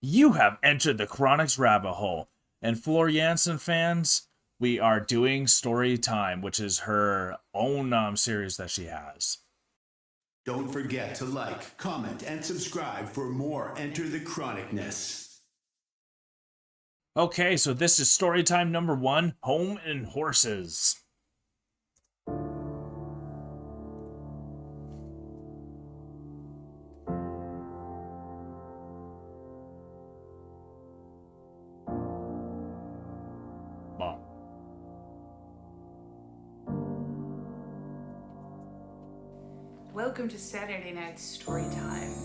You have entered the Chronic's rabbit hole. And Flor Jansen fans, we are doing Storytime, which is her own series that she has. Don't forget to like, comment, and subscribe for more Enter the Chronicness. Okay, so this is Storytime number 1, Home and Horses. Welcome to Saturday Night Storytime,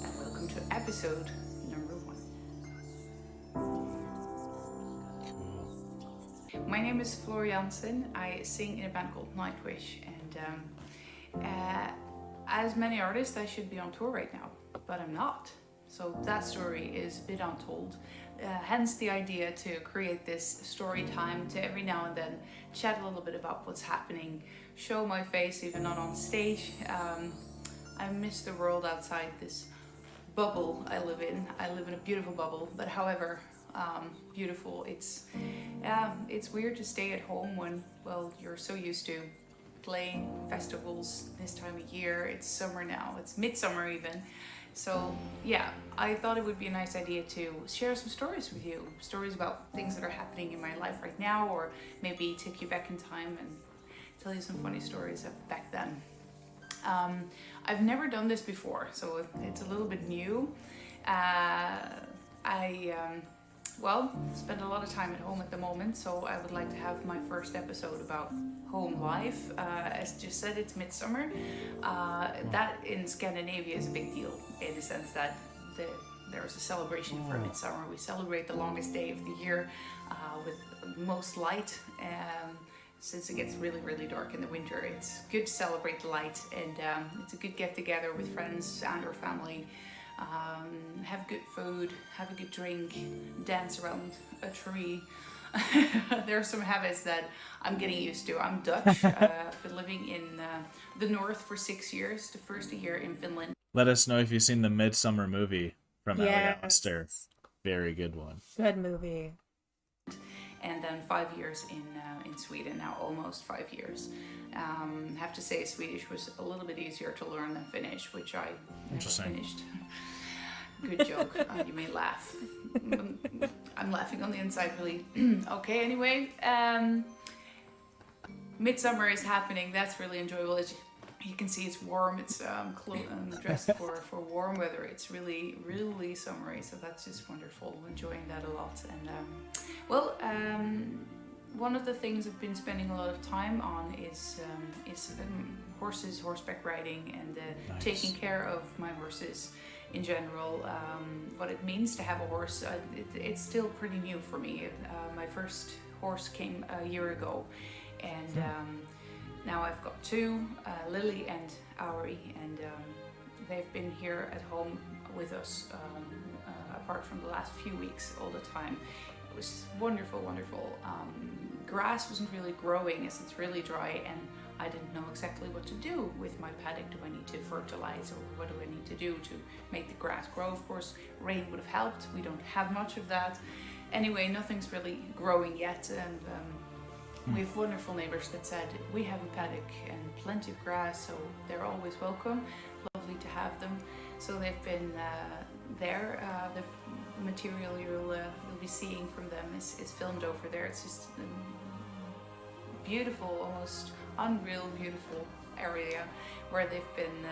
and welcome to episode number 1. My name is Flor Jansen. I sing in a band called NIGHTWISH, and as many artists, I should be on tour right now, but I'm not. So that story is a bit untold. Hence the idea to create this story time to every now and then chat a little bit about what's happening, show my face even not on stage. I miss the world outside this bubble I live in. I live in a beautiful bubble, but however beautiful, it's weird to stay at home when, well, you're so used to playing festivals this time of year. It's summer now, it's midsummer even. So yeah, I thought it would be a nice idea to share some stories with you. Stories about things that are happening in my life right now, or maybe take you back in time and tell you some funny stories of back then. I've never done this before, so it's a little bit new. I spend a lot of time at home at the moment, so I would like to have my first episode about home life. As just said, it's Midsummer. That in Scandinavia is a big deal in the sense that there's a celebration for Midsummer. We celebrate the longest day of the year with most light. Since it gets really, really dark in the winter, it's good to celebrate the light, and it's a good get together with friends and or family. Have good food, have a good drink, dance around a tree. There are some habits that I'm getting used to. I'm Dutch. I've been living in the north for 6 years, the first year in Finland. Let us know if you've seen the Midsummer movie from Ali Aster. Very good one. Good movie. And then 5 years in Sweden, now almost 5 years. Have to say Swedish was a little bit easier to learn than Finnish, which I never finished. Good joke. You may laugh. I'm laughing on the inside, really. Okay, anyway. Midsummer is happening. That's really enjoyable. As you can see, it's warm. It's dressed for warm weather. It's really, really summery. So that's just wonderful. Enjoying that a lot. And one of the things I've been spending a lot of time on is horses, horseback riding, and taking care of my horses in general. What it means to have a horse, it's still pretty new for me. My first horse came a year ago, and now I've got two, Lily and Auri, and they've been here at home with us apart from the last few weeks all the time. It was wonderful, wonderful. Grass wasn't really growing as it's really dry, and I didn't know exactly what to do with my paddock. Do I need to fertilize, or what do I need to do to make the grass grow? Of course, rain would have helped. We don't have much of that. Anyway, nothing's really growing yet, and we have wonderful neighbors that said we have a paddock and plenty of grass, so they're always welcome. Lovely to have them. So they've been there. The material you'll be seeing from them is filmed over there. It's just beautiful, almost unreal beautiful area where they've been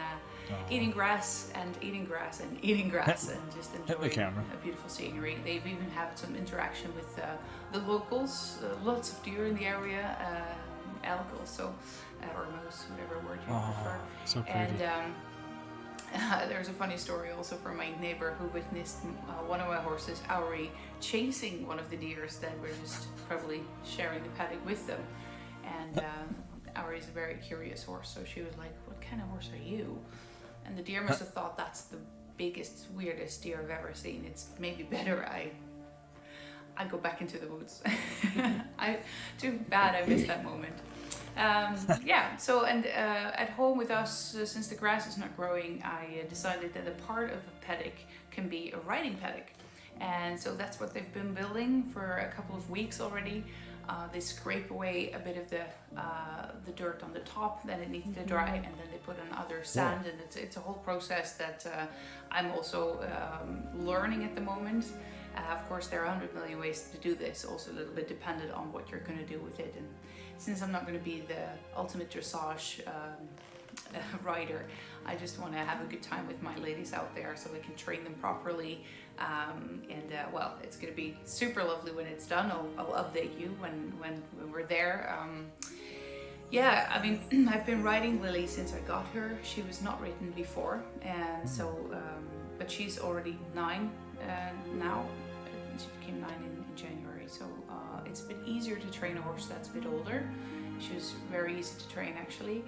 eating grass and eating grass and eating grass and just enjoying a beautiful scenery. They've even had some interaction with the locals, lots of deer in the area, elk also, or moose, whatever word you prefer. So pretty. And there's a funny story also from my neighbor who witnessed one of my horses, Auri, chasing one of the deers that were just probably sharing the paddock with them. And Auri is a very curious horse, so she was like, "What kind of horse are you?" And the deer must have thought, "That's the biggest, weirdest deer I've ever seen. It's maybe better I go back into the woods." Too bad I missed that moment. So at home with us, since the grass is not growing, I decided that a part of a paddock can be a riding paddock. And so that's what they've been building for a couple of weeks already. They scrape away a bit of the dirt on the top, then it needs to dry, and then they put on other sand, and it's a whole process that I'm also learning at the moment. Of course, there are 100 million ways to do this, also a little bit dependent on what you're going to do with it. And since I'm not going to be the ultimate dressage rider, I just want to have a good time with my ladies out there so I can train them properly. Well, it's going to be super lovely when it's done. I'll update you when we're there. Yeah, I mean, I've been riding Lily since I got her. She was not ridden before, and so, but she's already 9 now. She became 9 in January, so it's a bit easier to train a horse that's a bit older. She was very easy to train actually,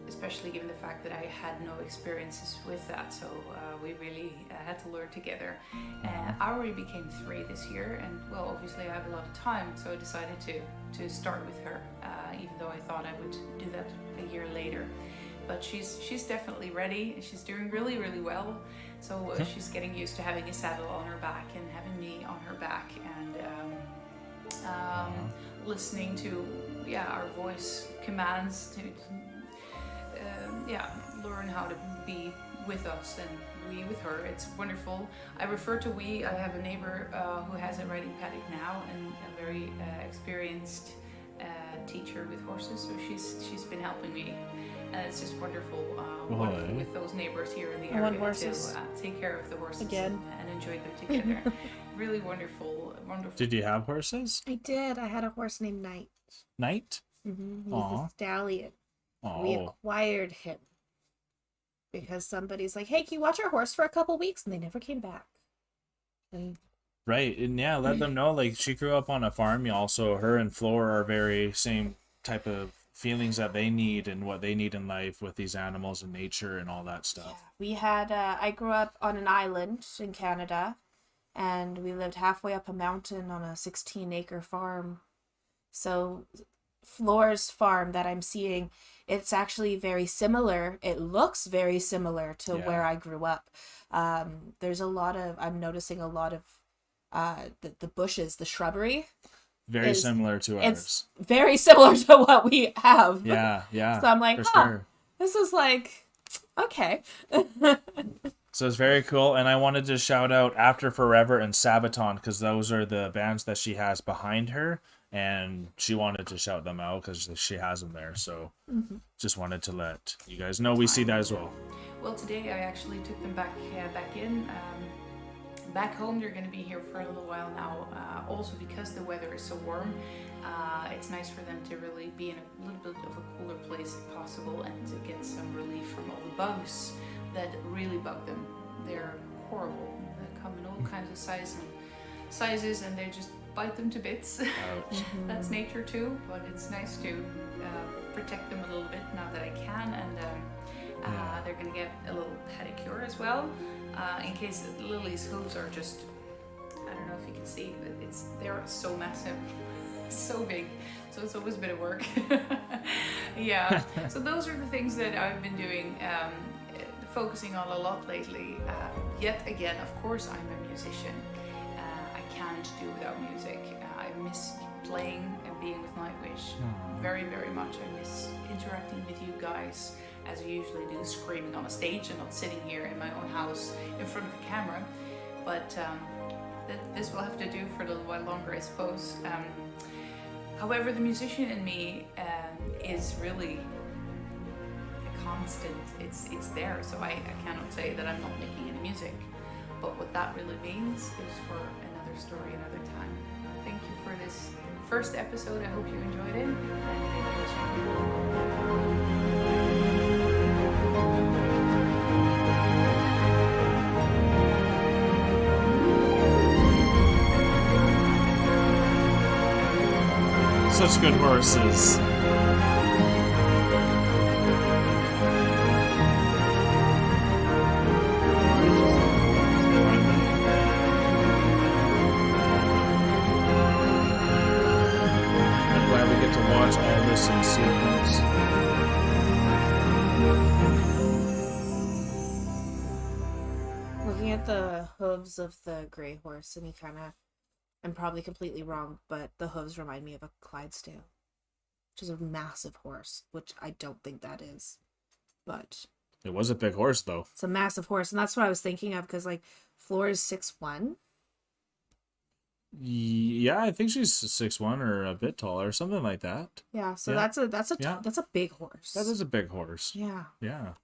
especially given the fact that I had no experiences with that, so we really had to learn together. I already became 3 this year, and well, obviously I have a lot of time, so I decided to start with her, even though I thought I would do that a year later. But she's definitely ready. She's doing really, really well. So she's getting used to having a saddle on her back and having me on her back, and listening to our voice commands to learn how to be with us and we with her. It's wonderful. I refer to we. I have a neighbor who has a riding paddock now, and a very experienced teacher with horses. So she's been helping me. And it's just wonderful working with those neighbors here in the area to take care of the horses and enjoy them together. Really wonderful. Did you have horses? I did. I had a horse named Knight. Knight? Mm-hmm. He was a stallion. Aww. We acquired him because somebody's like, "Hey, can you watch our horse for a couple weeks?" And they never came back. And right, and let them know, like, she grew up on a farm. Also, her and Flora are very same type of feelings that they need and what they need in life with these animals and nature and all that stuff. Yeah. We had I grew up on an island in Canada, and we lived halfway up a mountain on a 16-acre farm. So Flora's farm that I'm seeing, it's actually very similar. It looks very similar to where I grew up. There's I'm noticing a lot of the bushes, the shrubbery. Very similar to ours. It's very similar to what we have. Yeah. So I'm like, sure. This is like, okay. So it's very cool. And I wanted to shout out After Forever and Sabaton, because those are the bands that she has behind her. And she wanted to shout them out because she has them there. So just wanted to let you guys know we see that as well. Well, today I actually took them back in. Back home, they're going to be here for a little while now. Also because the weather is so warm, it's nice for them to really be in a little bit of a cooler place if possible, and to get some relief from all the bugs that really bug them. They're horrible. They come in all kinds of sizes, and they just bite them to bits. That's nature too, but it's nice to protect them a little bit now that I can, and they're going to get a little pedicure as well, in case Lily's hooves are just, I don't know if you can see, but they're so massive, so big, so it's always a bit of work. So those are the things that I've been doing, focusing on a lot lately. Yet again, of course, I'm a musician. I can't do without music. I miss playing and being with Nightwish very, very much. I miss interacting with you guys as I usually do, screaming on a stage and not sitting here in my own house in front of the camera. But this will have to do for a little while longer, I suppose. However, the musician in me is really a constant. It's there, so I cannot say that I'm not making any music. But what that really means is for another story, another time. Thank you for this first episode. I hope you enjoyed it. And maybe we'll check in. Such good horses. I'm glad we get to watch all this in sequence. Looking at the hooves of the gray horse, and he kind of, I'm probably completely wrong, but the hooves remind me of a Clydesdale, which is a massive horse, which I don't think that is, but It was a big horse, though. it's a massive horse, and that's what I was thinking of, because like Floor is 6'1". Yeah, I think she's 6'1" or a bit taller, something like that. Yeah, so Yeah. that's a big horse. That is a big horse. Yeah. Yeah.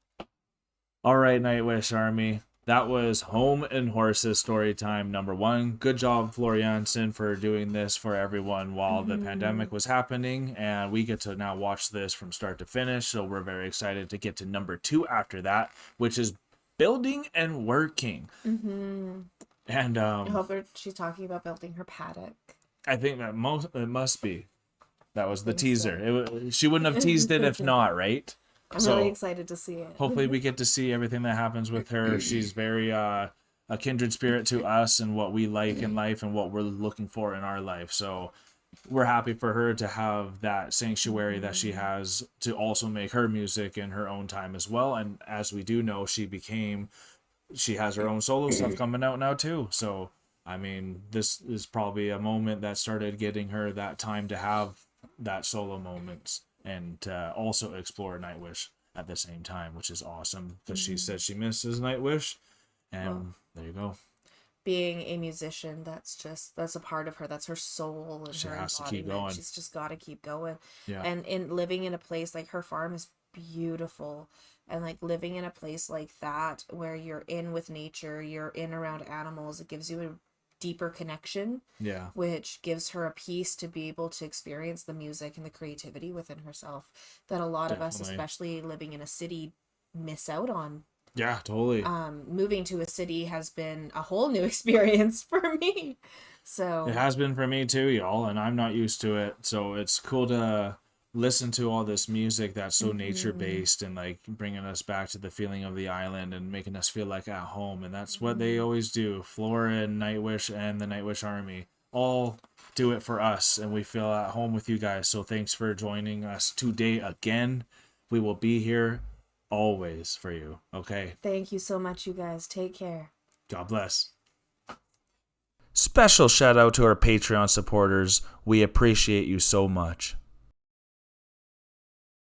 All right, Nightwish Army. That was Home and Horses Storytime #1. Good job, Floriansen, for doing this for everyone while the pandemic was happening. And we get to now watch this from start to finish. So we're very excited to get to #2 after that, which is Building and Working. Mm-hmm. And I hope she's talking about building her paddock. I think that it must be. That was the think teaser. She wouldn't have teased it if not, right? I'm really excited to see it. Hopefully we get to see everything that happens with her. She's very a kindred spirit to us and what we like in life and what we're looking for in our life. So we're happy for her to have that sanctuary that she has to also make her music in her own time as well. And as we do know, she has her own solo stuff coming out now too. So I mean, this is probably a moment that started getting her that time to have that solo moments and also explore Nightwish at the same time, which is awesome because she said she misses Nightwish, and there you go. Being a musician, that's a part of her. That's her soul and She her has to keep embodiment. going. She's just got to keep going. Yeah. And in living in a place like her farm is beautiful, and like living in a place like that where you're in with nature, you're in around animals, it gives you a deeper connection. Yeah. Which gives her a peace to be able to experience the music and the creativity within herself that a lot of us, especially living in a city, miss out on. Yeah, totally. Moving to a city has been a whole new experience for me. So it has been for me too, y'all, and I'm not used to it. So it's cool to listen to all this music that's so nature based and like bringing us back to the feeling of the island and making us feel like at home. And that's what they always do. Flora and Nightwish and the Nightwish Army all do it for us, and we feel at home with you guys. So thanks for joining us today again. We will be here always for you. Okay. thank you so much, you guys. Take care. God bless. Special shout out to our Patreon supporters. We appreciate you so much.